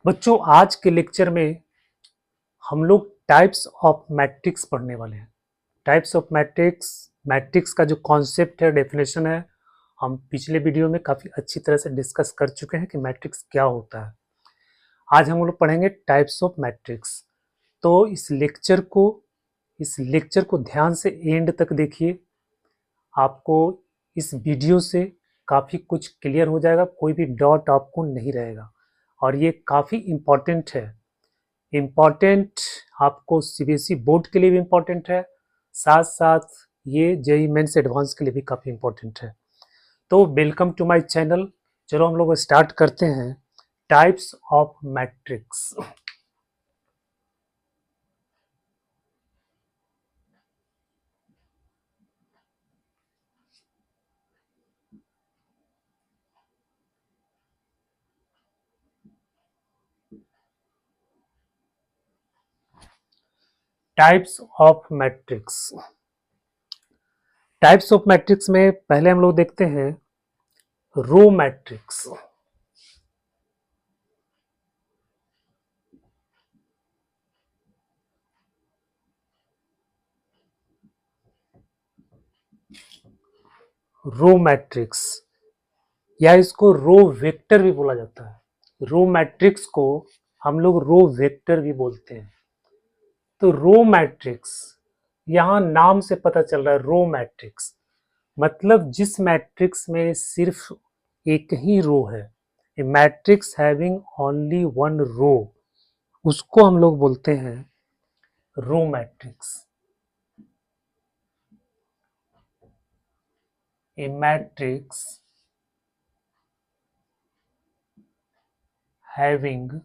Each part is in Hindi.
बच्चों, आज के लेक्चर में हम लोग टाइप्स ऑफ मैट्रिक्स पढ़ने वाले हैं। टाइप्स ऑफ मैट्रिक्स, मैट्रिक्स का जो कॉन्सेप्ट है, डेफिनेशन है, हम पिछले वीडियो में काफ़ी अच्छी तरह से डिस्कस कर चुके हैं कि मैट्रिक्स क्या होता है। आज हम लोग पढ़ेंगे टाइप्स ऑफ मैट्रिक्स। तो इस लेक्चर को ध्यान से एंड तक देखिए। आपको इस वीडियो से काफ़ी कुछ क्लियर हो जाएगा, कोई भी डाउट आपको नहीं रहेगा और ये काफ़ी इम्पॉर्टेंट है। इम्पॉर्टेंट आपको सीबीएसई बोर्ड के लिए भी इम्पॉर्टेंट है, साथ साथ ये जेईई मेंस एडवांस के लिए भी काफ़ी इम्पॉर्टेंट है। तो वेलकम टू माय चैनल। चलो हम लोग स्टार्ट करते हैं। Types of matrix. Types of matrix. Types of matrix में पहले हम लोग देखते हैं रो मैट्रिक्स। रो मैट्रिक्स या इसको रो वेक्टर भी बोला जाता है। रो मैट्रिक्स को हम लोग रो वेक्टर भी बोलते हैं। तो रो मैट्रिक्स, यहाँ नाम से पता चल रहा है रो मैट्रिक्स मतलब जिस मैट्रिक्स में सिर्फ एक ही रो है, a matrix having only one row, उसको हम लोग बोलते हैं row matrix. A matrix having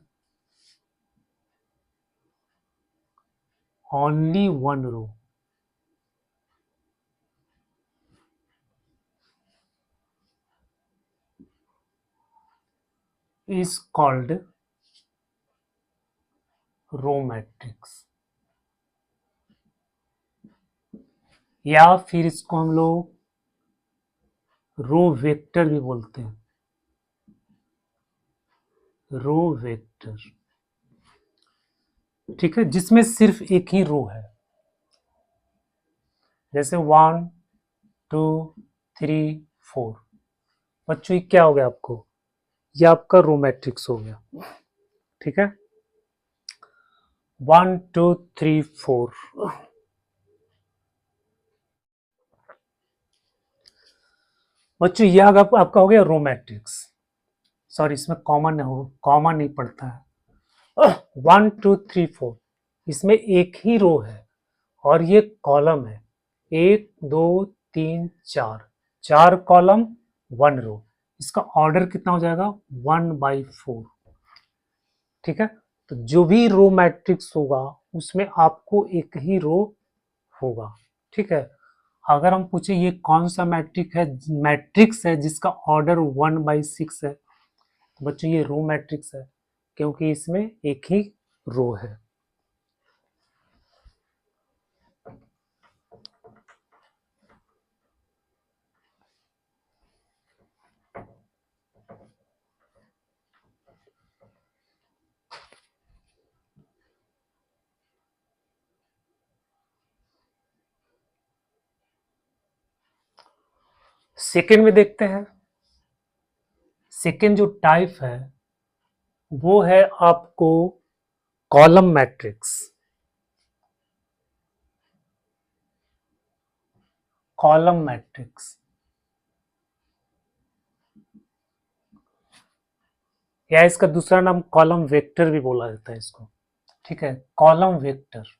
only one row is called row matrix. या फिर इसको हम लोग रो वेक्टर भी बोलते हैं। रो वेक्टर, ठीक है, जिसमें सिर्फ एक ही रो है। जैसे 1 2 3 4। बच्चों, ये क्या हो गया आपको? ये आपका रो मैट्रिक्स हो गया। ठीक है, 1 2 3 4। बच्चों, ये आपका हो गया रो मैट्रिक्स। सॉरी, इसमें कॉमा नहीं पड़ता है। 1 2 3 4, इसमें एक ही रो है और ये कॉलम है। 1 2 3 4, 4 कॉलम 1 रो। इसका ऑर्डर कितना हो जाएगा? 1/4। ठीक है, तो जो भी रो मैट्रिक्स होगा उसमें आपको एक ही रो होगा। ठीक है, अगर हम पूछे ये कौन सा मैट्रिक्स है जिसका ऑर्डर 1/6 है, तो बच्चों ये रो मैट्रिक्स है, क्योंकि इसमें एक ही रो है। सेकेंड में देखते हैं। सेकेंड जो टाइप है वो है आपको कॉलम मैट्रिक्स। कॉलम मैट्रिक्स या इसका दूसरा नाम कॉलम वेक्टर भी बोला जाता है इसको। ठीक है, कॉलम वेक्टर।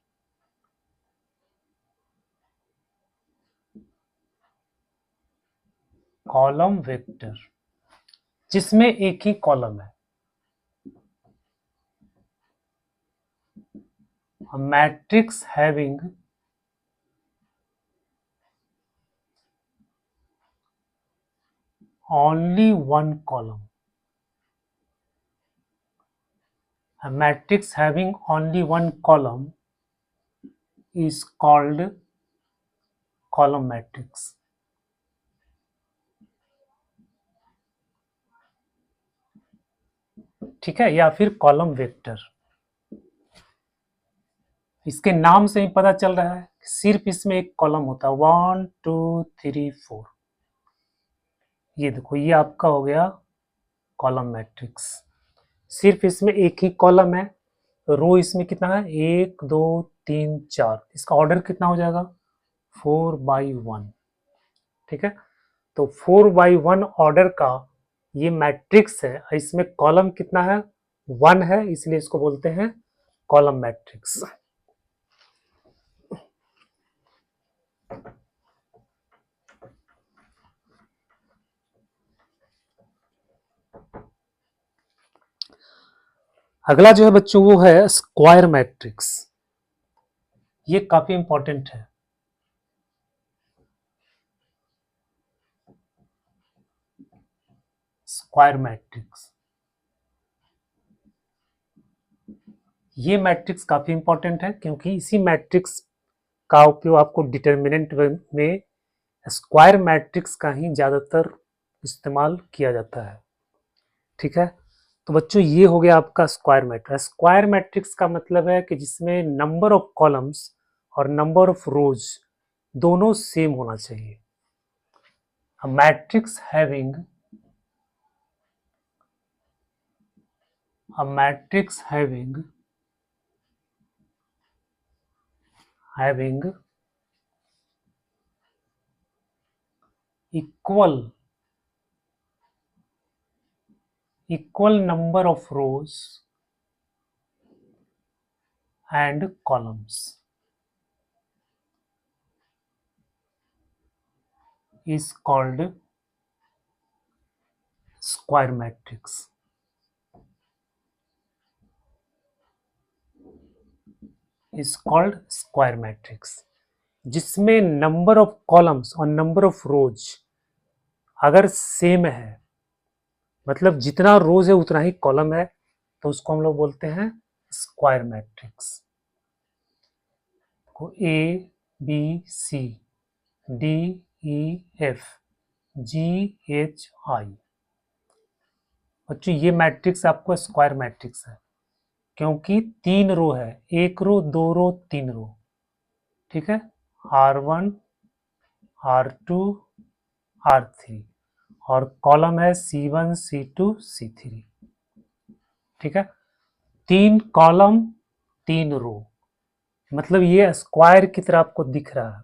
कॉलम वेक्टर जिसमें एक ही कॉलम है। Matrix having only one column. A matrix having only one column is called column matrix. ठीक है, या फिर कॉलम वेक्टर। इसके नाम से ही पता चल रहा है सिर्फ इसमें एक कॉलम होता है, 1 2 3 4। ये देखो, ये आपका हो गया कॉलम मैट्रिक्स। सिर्फ इसमें एक ही कॉलम है। रो इसमें कितना है, 1 2 3 4। इसका ऑर्डर कितना हो जाएगा, 4/1। ठीक है, तो 4/1 ऑर्डर का ये मैट्रिक्स है। इसमें कॉलम कितना है, 1 है, इसलिए इसको बोलते हैं कॉलम मैट्रिक्स। अगला जो है बच्चों वो है स्क्वायर मैट्रिक्स। ये काफी इंपॉर्टेंट है। स्क्वायर मैट्रिक्स, ये मैट्रिक्स काफी इंपॉर्टेंट है क्योंकि इसी मैट्रिक्स का उपयोग आपको डिटर्मिनेंट में स्क्वायर मैट्रिक्स का ही ज्यादातर इस्तेमाल किया जाता है। ठीक है, तो बच्चों ये हो गया आपका स्क्वायर मैट्रिक्स। स्क्वायर मैट्रिक्स का मतलब है कि जिसमें नंबर ऑफ कॉलम्स और नंबर ऑफ रोज दोनों सेम होना चाहिए। A matrix having equal number of rows and columns is called square matrix. Is called square matrix, जिसमें नंबर ऑफ कॉलम्स और नंबर ऑफ रोज अगर सेम है, मतलब जितना रोज है उतना ही कॉलम है, तो उसको हम लोग बोलते हैं स्क्वायर मैट्रिक्स। को A B C D E F G H I. बच्चों ये मैट्रिक्स आपको स्क्वायर मैट्रिक्स है क्योंकि 3 रो है, 1 रो 2 रो 3 रो। ठीक है, R1 R2 R3 और कॉलम है C1 C2 C3। ठीक है, 3 कॉलम 3 रो, मतलब ये स्क्वायर की तरह आपको दिख रहा है,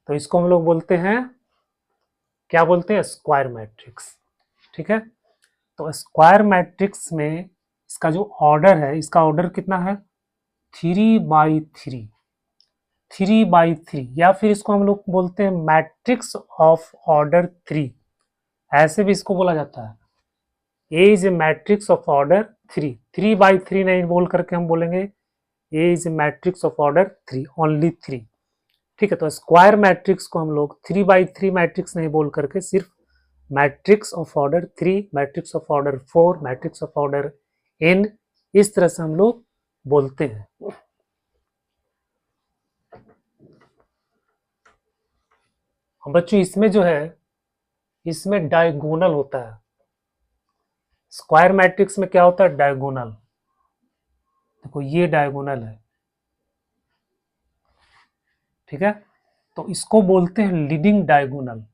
तो इसको हम लोग बोलते हैं, क्या बोलते हैं, स्क्वायर मैट्रिक्स। ठीक है, तो स्क्वायर मैट्रिक्स में इसका जो ऑर्डर है, इसका ऑर्डर कितना है, 3/3। 3/3, या फिर इसको हम लोग बोलते हैं मैट्रिक्स ऑफ ऑर्डर 3, ऐसे भी इसको बोला जाता है। A is a matrix of order 3। 3/3 नहीं बोल करके हम बोलेंगे A is a matrix of order 3, only 3। ठीक है, तो स्क्वायर मैट्रिक्स को हम लोग 3/3 मैट्रिक्स नहीं बोल करके सिर्फ matrix of order 3, matrix of order 4, matrix of order n, इस तरह से हम लोग बोलते हैं। बच्चों इसमें जो है, इसमें डायगोनल होता है। स्क्वायर मैट्रिक्स में क्या होता है, डायगोनल। देखो ये डायगोनल है। ठीक है, तो इसको बोलते हैं लीडिंग डायगोनल।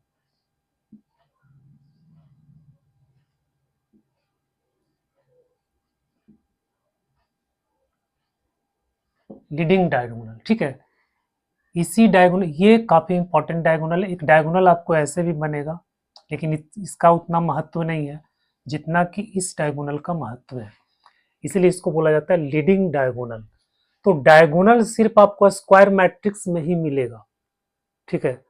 Leading diagonal. ठीक है, इसी डायगोनल, ये काफी इंपॉर्टेंट डायगोनल है। एक डायगोनल आपको ऐसे भी बनेगा, लेकिन इसका उतना महत्व नहीं है जितना कि इस डायगोनल का महत्व है, इसलिए इसको बोला जाता है लीडिंग डायगोनल। तो डायगोनल सिर्फ आपको स्क्वायर मैट्रिक्स में ही मिलेगा। ठीक है,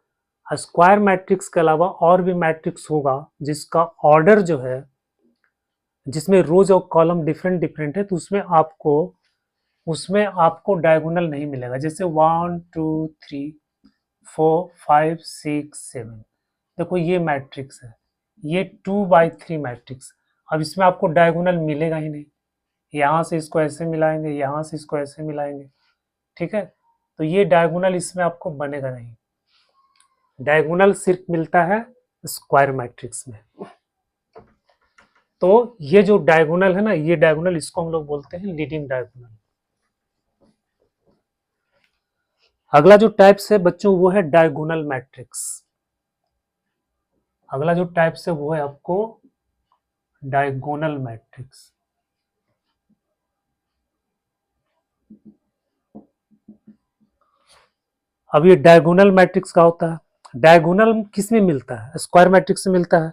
स्क्वायर मैट्रिक्स के अलावा और भी मैट्रिक्स होगा जिसका ऑर्डर जो है, जिसमें रोज और कॉलम डिफरेंट डिफरेंट है, तो उसमें आपको डायगोनल नहीं मिलेगा। जैसे 1 2 3 4 5 6 7, देखो ये मैट्रिक्स है, ये 2/3 मैट्रिक्स। अब इसमें आपको डायगोनल मिलेगा ही नहीं। यहाँ से इसको ऐसे मिलाएंगे, यहाँ से इसको ऐसे मिलाएंगे। ठीक है, तो ये डायगोनल इसमें आपको बनेगा नहीं। डायगोनल सिर्फ मिलता है स्क्वायर मैट्रिक्स में। तो ये जो डायगोनल है ना, ये डायगोनल, इसको हम लोग बोलते हैं लीडिंग डायगोनल। अगला जो टाइप्स है बच्चों वो है डायगोनल मैट्रिक्स। अगला जो टाइप्स है वो है आपको डायगोनल मैट्रिक्स। अब ये डायगोनल मैट्रिक्स का होता है, डायगोनल किस में मिलता है? स्क्वायर मैट्रिक्स में मिलता है।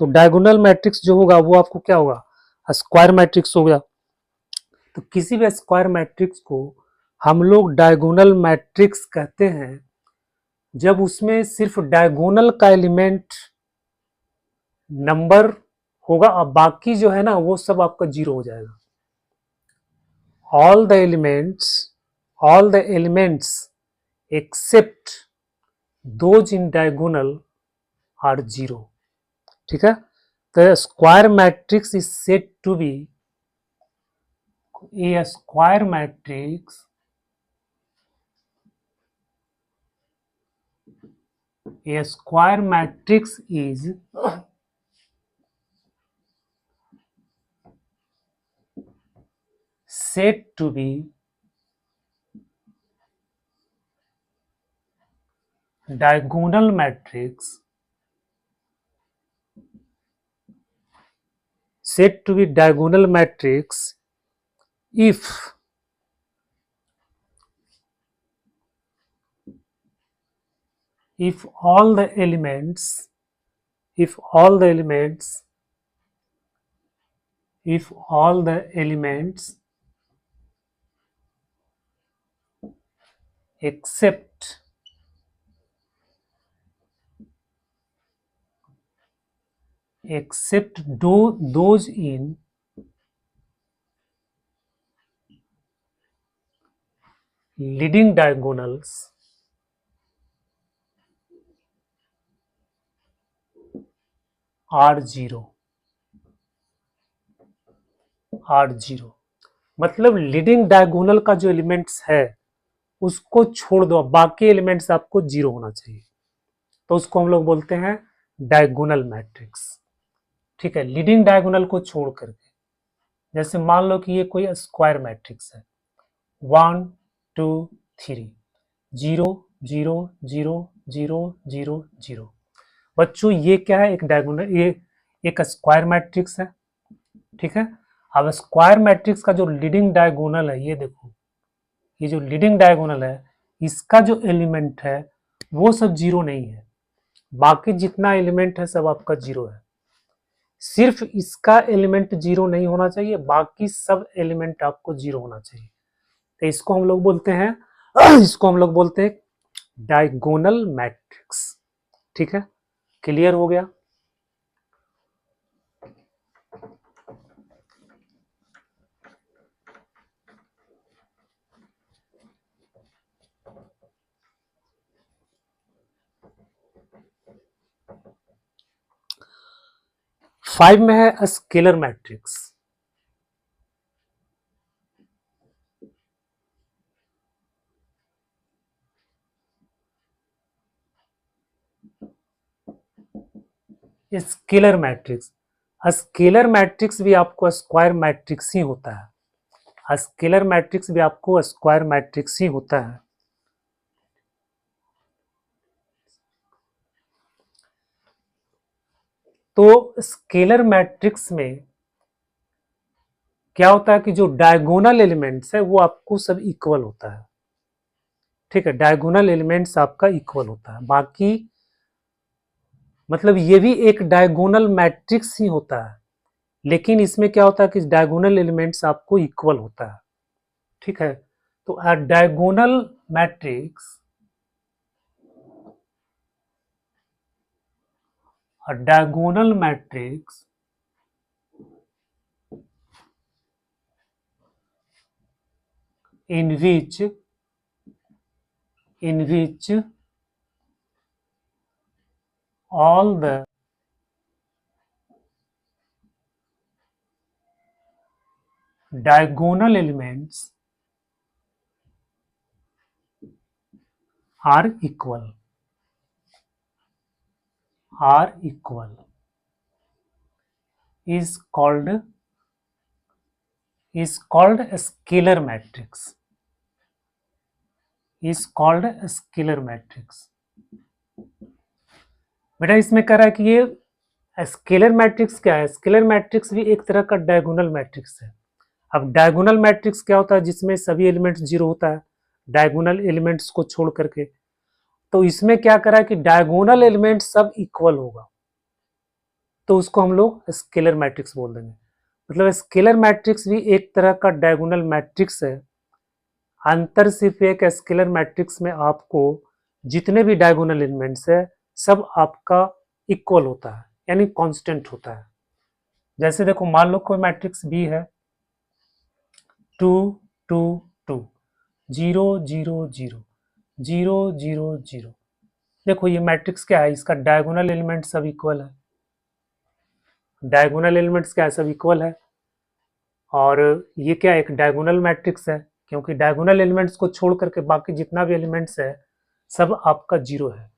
तो डायगोनल मैट्रिक्स जो होगा वो आपको क्या होगा? स्क्वायर मैट्रिक्स हो गया। तो किसी भी स्क्वायर मैट्रिक्स को हम लोग डायगोनल मैट्रिक्स कहते हैं जब उसमें सिर्फ डायगोनल का एलिमेंट नंबर होगा और बाकी जो है ना वो सब आपका जीरो हो जाएगा। All the elements except those in diagonal are zero. ठीक है, तो square matrix is said to be a square matrix is said to be diagonal matrix, said to be diagonal matrix if all the elements if all the elements if all the elements except those in leading diagonals are zero। मतलब लीडिंग डायगोनल का जो एलिमेंट्स है उसको छोड़ दो, बाकी एलिमेंट्स आपको जीरो होना चाहिए, तो उसको हम लोग बोलते हैं डायगोनल मैट्रिक्स। ठीक है, लीडिंग डायगोनल को छोड़ करके, जैसे मान लो कि ये कोई स्क्वायर मैट्रिक्स है 1 2 3 0 0 0 0 0 0। बच्चों ये क्या है? एक डायगोनल, ये एक स्क्वायर मैट्रिक्स है। ठीक है, अब स्क्वायर मैट्रिक्स का जो लीडिंग डायगोनल है, ये देखो, ये जो लीडिंग डायगोनल है इसका जो एलिमेंट है वो सब जीरो नहीं है, बाकी जितना एलिमेंट है सब आपका जीरो है। सिर्फ इसका एलिमेंट जीरो नहीं होना चाहिए, बाकी सब एलिमेंट आपको जीरो होना चाहिए। तो इसको हम लोग बोलते हैं इसको हम लोग बोलते हैं डायगोनल मैट्रिक्स। ठीक है, क्लियर हो गया? फाइव में है scalar matrix. Scalar matrix, scalar matrix भी आपको स्क्वायर मैट्रिक्स ही होता है। स्केलर मैट्रिक्स भी आपको स्क्वायर मैट्रिक्स ही होता है। तो स्केलर मैट्रिक्स में क्या होता है कि जो डायगोनल एलिमेंट्स है वो आपको सब इक्वल होता है। ठीक है, डायगोनल एलिमेंट्स आपका इक्वल होता है, बाकी मतलब ये भी एक डायगोनल मैट्रिक्स ही होता है, लेकिन इसमें क्या होता है कि डायगोनल एलिमेंट्स आपको इक्वल होता है। ठीक है, तो diagonal matrix a diagonal matrix in which all the diagonal elements are equal is called a scalar matrix, is called a scalar matrix। बेटा इसमें कह रहा है कि ये स्केलर मैट्रिक्स क्या है? स्केलर मैट्रिक्स भी एक तरह का डायगोनल मैट्रिक्स है। अब डायगोनल मैट्रिक्स क्या होता है? जिसमें सभी एलिमेंट्स जीरो होता है, डायगोनल एलिमेंट्स को छोड़ करके। तो इसमें क्या करा है कि डायगोनल एलिमेंट सब इक्वल होगा, तो उसको हम लोग स्केलर मैट्रिक्स बोल देंगे। मतलब स्केलर मैट्रिक्स भी एक तरह का डायगोनल मैट्रिक्स है। अंतर सिर्फ एक स्केलर मैट्रिक्स में आपको जितने भी डायगोनल एलिमेंट्स है सब आपका इक्वल होता है, यानी कांस्टेंट होता है। जैसे देखो मान लो कोई मैट्रिक्स बी है 2 2 2 0 0 0 0 0 0। देखो ये मैट्रिक्स क्या है? इसका डायगोनल एलिमेंट सब इक्वल है, डायगोनल एलिमेंट्स क्या है? सब इक्वल है। और ये क्या एक डायगोनल मैट्रिक्स है, क्योंकि डायगोनल एलिमेंट्स को छोड़ करके बाकी जितना भी एलिमेंट्स है सब आपका जीरो है।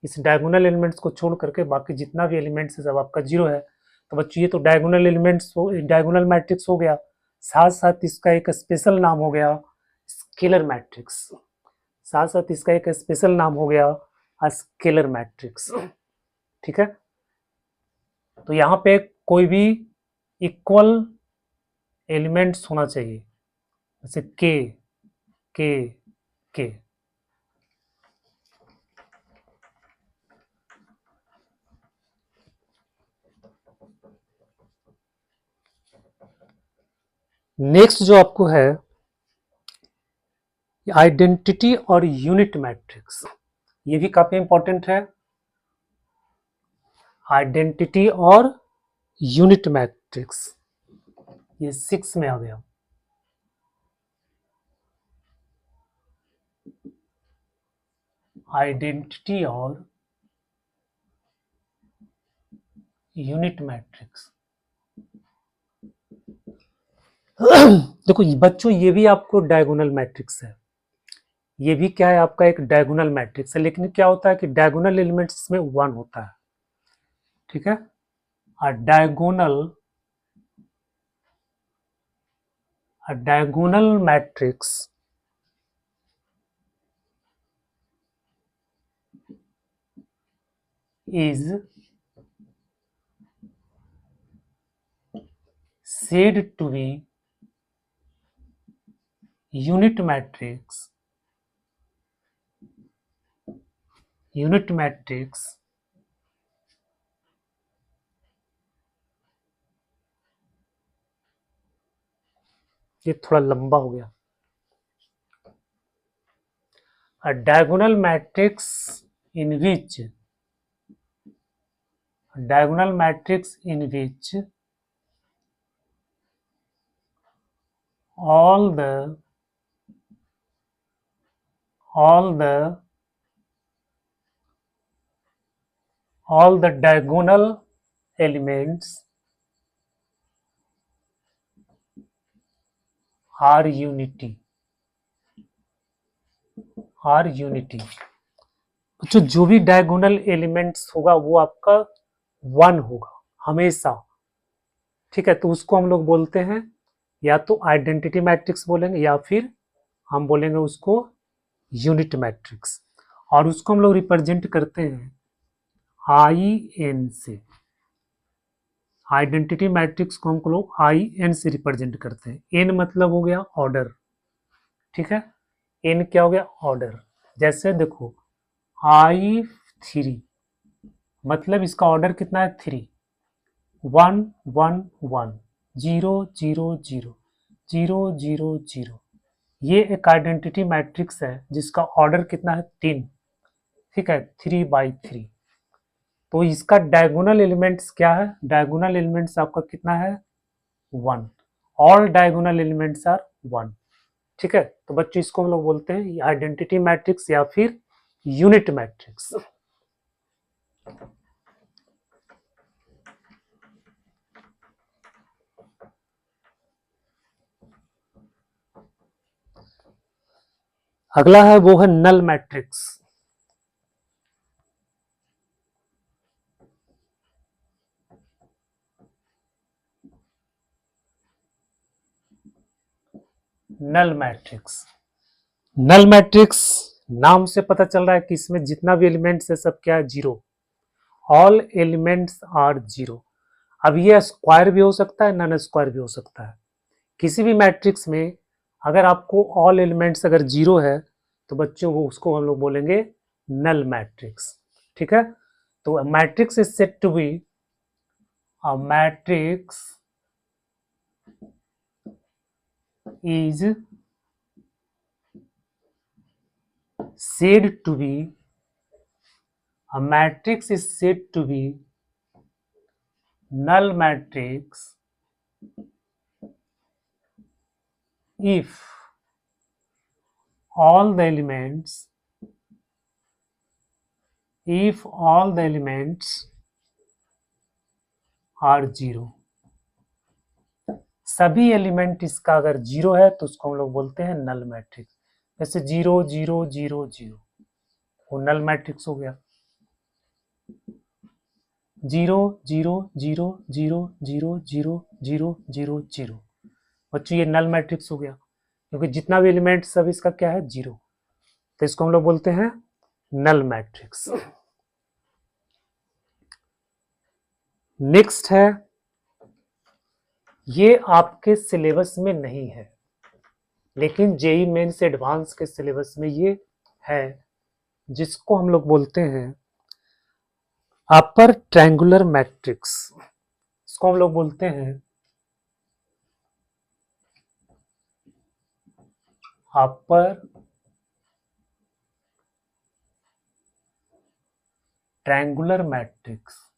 इस डायगोनल एलिमेंट्स को छोड़ करके बाकी जितना भी एलिमेंट्स है सब आपका जीरो है। तो बच्चों ये तो डायगोनल एलिमेंट्स हो, डायगोनल मैट्रिक्स हो गया, साथ साथ इसका एक स्पेशल नाम हो गया स्केलर मैट्रिक्स, साथ साथ इसका एक स्पेशल नाम हो गया स्केलर मैट्रिक्स। ठीक है, तो यहाँ पे कोई भी इक्वल एलिमेंट्स होना चाहिए, जैसे के के के। नेक्स्ट जो आपको है आइडेंटिटी और यूनिट मैट्रिक्स, ये भी काफी इंपॉर्टेंट है। आइडेंटिटी और यूनिट मैट्रिक्स ये 6 में आ गया। आइडेंटिटी और यूनिट मैट्रिक्स। देखो बच्चों ये भी आपको डायगोनल मैट्रिक्स है, ये भी क्या है आपका एक डायगोनल मैट्रिक्स है, लेकिन क्या होता है कि डायगोनल एलिमेंट्स इसमें 1 होता है। ठीक है, diagonal matrix is said to be unit matrix ये थोड़ा लंबा हो गया। A diagonal matrix in which all the diagonal elements are unity। जो भी डायगोनल एलिमेंट्स होगा वो आपका 1 होगा हमेशा। ठीक है, तो उसको हम लोग बोलते हैं या तो आइडेंटिटी मैट्रिक्स बोलेंगे या फिर हम बोलेंगे उसको यूनिट मैट्रिक्स। और उसको हम लोग रिप्रेजेंट करते हैं IN से। आइडेंटिटी मैट्रिक्स को हम लोग IN से रिप्रेजेंट करते हैं। N मतलब हो गया ऑर्डर। ठीक है, N क्या हो गया? ऑर्डर। जैसे देखो I3 मतलब इसका ऑर्डर कितना है? 3। 1 1 1 0 0 0 0 0 0। ये एक आइडेंटिटी मैट्रिक्स है जिसका ऑर्डर कितना है? 3। ठीक है, 3/3। तो इसका डायगोनल एलिमेंट्स क्या है? डायगोनल एलिमेंट्स आपका कितना है? 1। All diagonal elements are 1। ठीक है, तो बच्चों इसको हम लोग बोलते हैं आइडेंटिटी मैट्रिक्स या फिर यूनिट मैट्रिक्स। अगला है वो है null matrix. Null matrix. Null matrix नाम से पता चल रहा है कि इसमें जितना भी एलिमेंट्स है सब क्या है, zero. All elements are zero. अब ये स्क्वायर भी हो सकता है, नॉन स्क्वायर भी हो सकता है। किसी भी मैट्रिक्स में अगर आपको ऑल एलिमेंट्स अगर जीरो है तो बच्चों वो उसको हम लोग बोलेंगे नल मैट्रिक्स। ठीक है, तो matrix is said to be a matrix is said to be a matrix is said to be null matrix if all the elements are zero। सभी एलिमेंट इसका अगर जीरो है तो उसको हम लोग बोलते हैं नल मैट्रिक्स। जैसे 0 0 0 0 वो नल मैट्रिक्स हो गया। 0 0 0 0 0 0 0 0 0 बच्चों ये नल मैट्रिक्स हो गया, क्योंकि जितना भी एलिमेंट सब इसका क्या है, जीरो। तो इसको हम लोग बोलते हैं नल मैट्रिक्स। नेक्स्ट है, ये आपके सिलेबस में नहीं है लेकिन जेई मेंस एडवांस के सिलेबस में ये है, जिसको हम लोग बोलते हैं अपर ट्रायंगुलर मैट्रिक्स। इसको हम लोग बोलते हैं upper triangular matrix.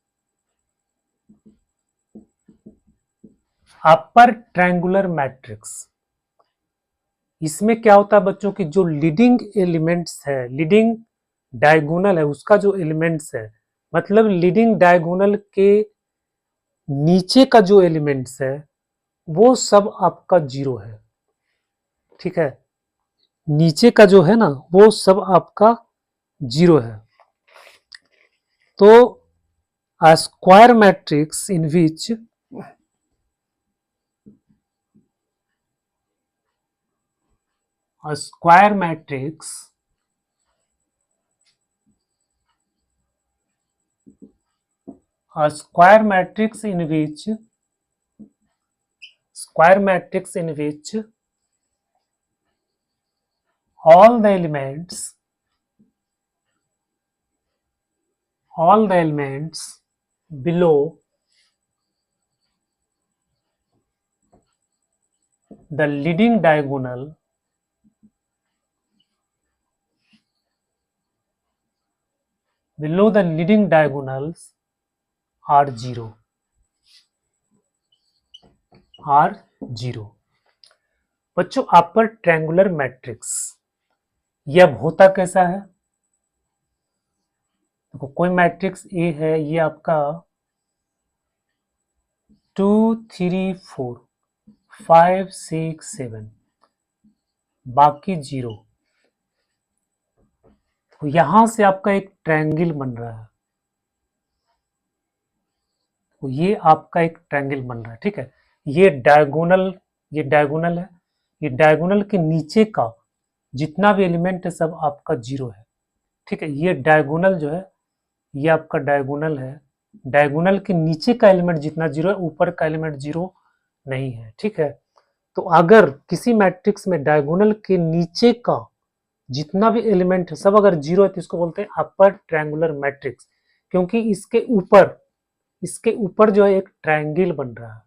Upper triangular matrix, इसमें क्या होता है बच्चों की जो लीडिंग एलिमेंट्स है, लीडिंग डायगोनल है उसका जो एलिमेंट्स है, मतलब लीडिंग डायगोनल के नीचे का जो एलिमेंट्स है वो सब आपका जीरो है। ठीक है, नीचे का जो है ना वो सब आपका जीरो है। तो a square matrix in which a square matrix a square matrix in which square matrix in which all the elements below the leading diagonal below the leading diagonals are zero, are zero। बच्चों अपर ट्रायंगुलर मैट्रिक्स ये अब होता कैसा है, देखो कोई मैट्रिक्स ए है, ये आपका 2 3 4 5 6 7 बाकी जीरो, तो यहां से आपका एक ट्रायंगल बन रहा है, तो ये आपका एक ट्रायंगल बन रहा है। ठीक है, ये डायगोनल है, ये डायगोनल के नीचे का जितना भी एलिमेंट है सब आपका जीरो है। ठीक है, ये डायगोनल जो है ये आपका डायगोनल है, डायगोनल के नीचे का एलिमेंट जितना जीरो है ऊपर का एलिमेंट जीरो नहीं है। ठीक है, तो अगर किसी मैट्रिक्स में डायगोनल के नीचे का जितना भी एलिमेंट है सब अगर जीरो है तो इसको बोलते हैं अपर ट्रायंगुलर मैट्रिक्स, क्योंकि इसके ऊपर जो है एक ट्रायंगल बन रहा है।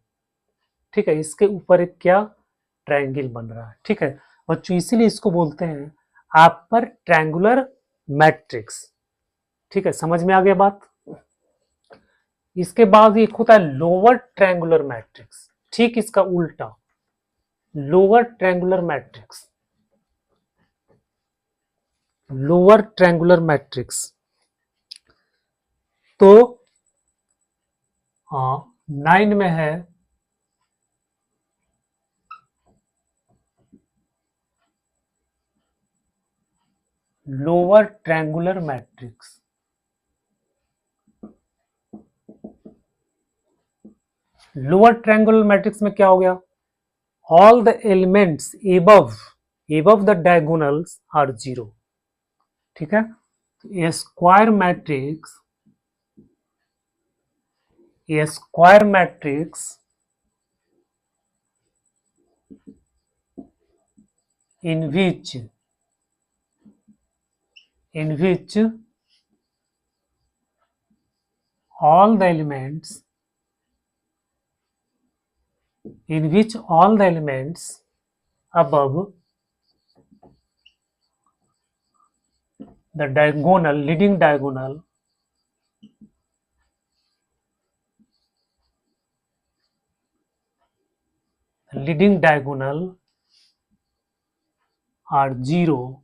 ठीक है, इसके ऊपर एक क्या ट्रायंगल बन रहा है। ठीक है बच्चों, इसीलिए इसको बोलते हैं अपर ट्रायंगुलर मैट्रिक्स। ठीक है, समझ में आ गया बात। इसके बाद एक होता है लोअर ट्रायंगुलर मैट्रिक्स, ठीक इसका उल्टा lower triangular matrix. Lower triangular matrix तो 9 में है lower triangular matrix. Lower triangular matrix में क्या हो गया, all the elements above the diagonals are 0. ठीक है, a square matrix in which all the elements above the leading diagonal are 0.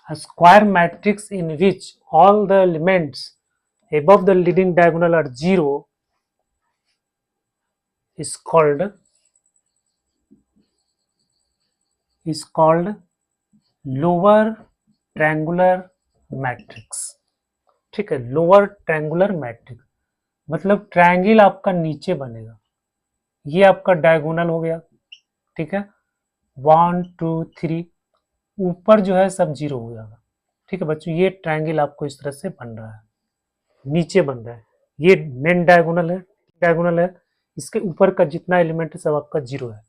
A square matrix in which all the elements above the leading diagonal are 0 is called lower triangular matrix. ठीक है, लोअर ट्रायंगुलर मैट्रिक्स मतलब ट्रायंगल आपका नीचे बनेगा. ये आपका डायगोनल हो गया. ठीक है, 1 2 3 ऊपर जो है सब 0 हो जाएगा. ठीक है बच्चों, ये ट्रायंगल आपको इस तरह से बन रहा है, नीचे बन रहा है. ये मेन डायगोनल है, इसके ऊपर का जितना एलिमेंट है सब आपका 0 है.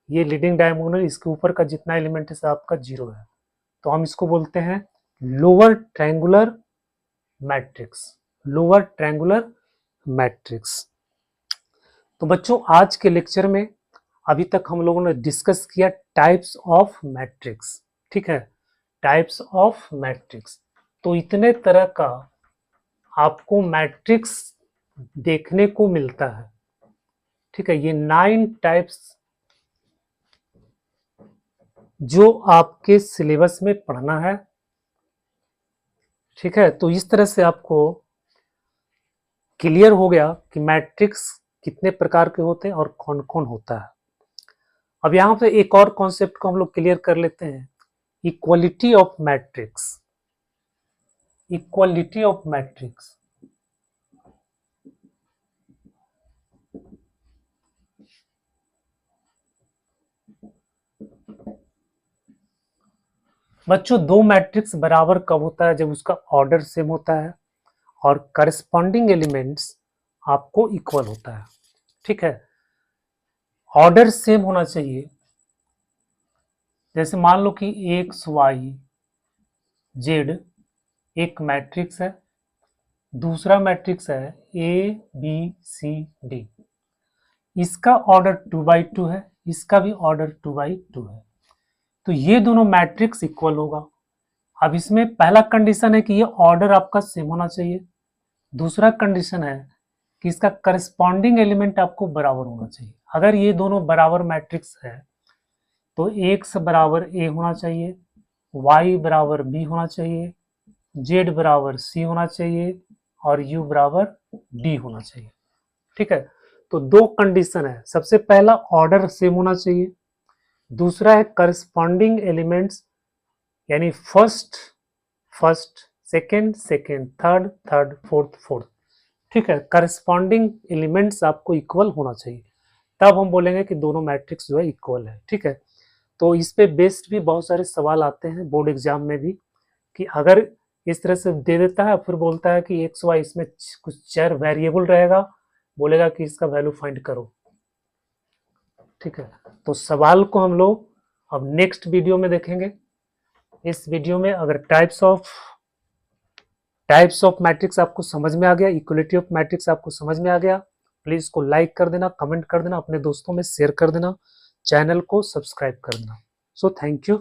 ये लीडिंग डायगोनल, इसके ऊपर का जितना एलिमेंट है सब आपका 0 है. तो हम इसको बोलते हैं लोअर ट्रायंगुलर मैट्रिक्स. तो बच्चों आज के लेक्चर में अभी तक हम लोगों ने डिस्कस किया टाइप्स ऑफ मैट्रिक्स. ठीक है, टाइप्स ऑफ मैट्रिक्स. तो इतने तरह का आपको मैट्रिक्स देखने को मिलता है. ठीक है, ये 9 टाइप्स जो आपके सिलेबस में पढ़ना है. ठीक है, तो इस तरह से आपको क्लियर हो गया कि मैट्रिक्स कितने प्रकार के होते हैं और कौन कौन होता है. अब यहां पे एक और कॉन्सेप्ट को हम लोग क्लियर कर लेते हैं, इक्वलिटी ऑफ मैट्रिक्स. बच्चों दो मैट्रिक्स बराबर कब होता है? जब उसका ऑर्डर सेम होता है और करस्पॉन्डिंग एलिमेंट्स आपको इक्वल होता है. ठीक है, ऑर्डर सेम होना चाहिए. जैसे मान लो कि एक्स वाई जेड एक मैट्रिक्स है, दूसरा मैट्रिक्स है ए बी सी डी. इसका ऑर्डर 2x2 है, इसका भी ऑर्डर 2x2 है. तो ये दोनों मैट्रिक्स इक्वल होगा. अब इसमें पहला कंडीशन है कि ये ऑर्डर आपका सेम होना चाहिए. दूसरा कंडीशन है कि इसका करस्पॉन्डिंग एलिमेंट आपको बराबर होना चाहिए. अगर ये दोनों बराबर मैट्रिक्स है तो x बराबर a होना चाहिए, y बराबर b होना चाहिए, z बराबर c होना चाहिए और u बराबर d होना चाहिए. ठीक है, तो दो कंडीशन है. सबसे पहला ऑर्डर सेम होना चाहिए, दूसरा है करस्पॉन्डिंग एलिमेंट्स यानी फर्स्ट सेकेंड थर्ड फोर्थ. ठीक है, करस्पॉन्डिंग एलिमेंट्स आपको इक्वल होना चाहिए, तब हम बोलेंगे कि दोनों मैट्रिक्स जो है इक्वल है. ठीक है, तो इस पे बेस्ड भी बहुत सारे सवाल आते हैं बोर्ड एग्जाम में भी, कि अगर इस तरह से दे देता है फिर बोलता है कि एक्स वाई इसमें कुछ चर वेरिएबल रहेगा, बोलेगा कि इसका वैल्यू फाइंड करो. ठीक है, तो सवाल को हम लोग अब नेक्स्ट वीडियो में देखेंगे. इस वीडियो में अगर टाइप्स ऑफ मैट्रिक्स आपको समझ में आ गया, इक्वलिटी ऑफ मैट्रिक्स आपको समझ में आ गया, प्लीज इसको लाइक कर देना, कमेंट कर देना, अपने दोस्तों में शेयर कर देना, चैनल को सब्सक्राइब कर देना. So thank you.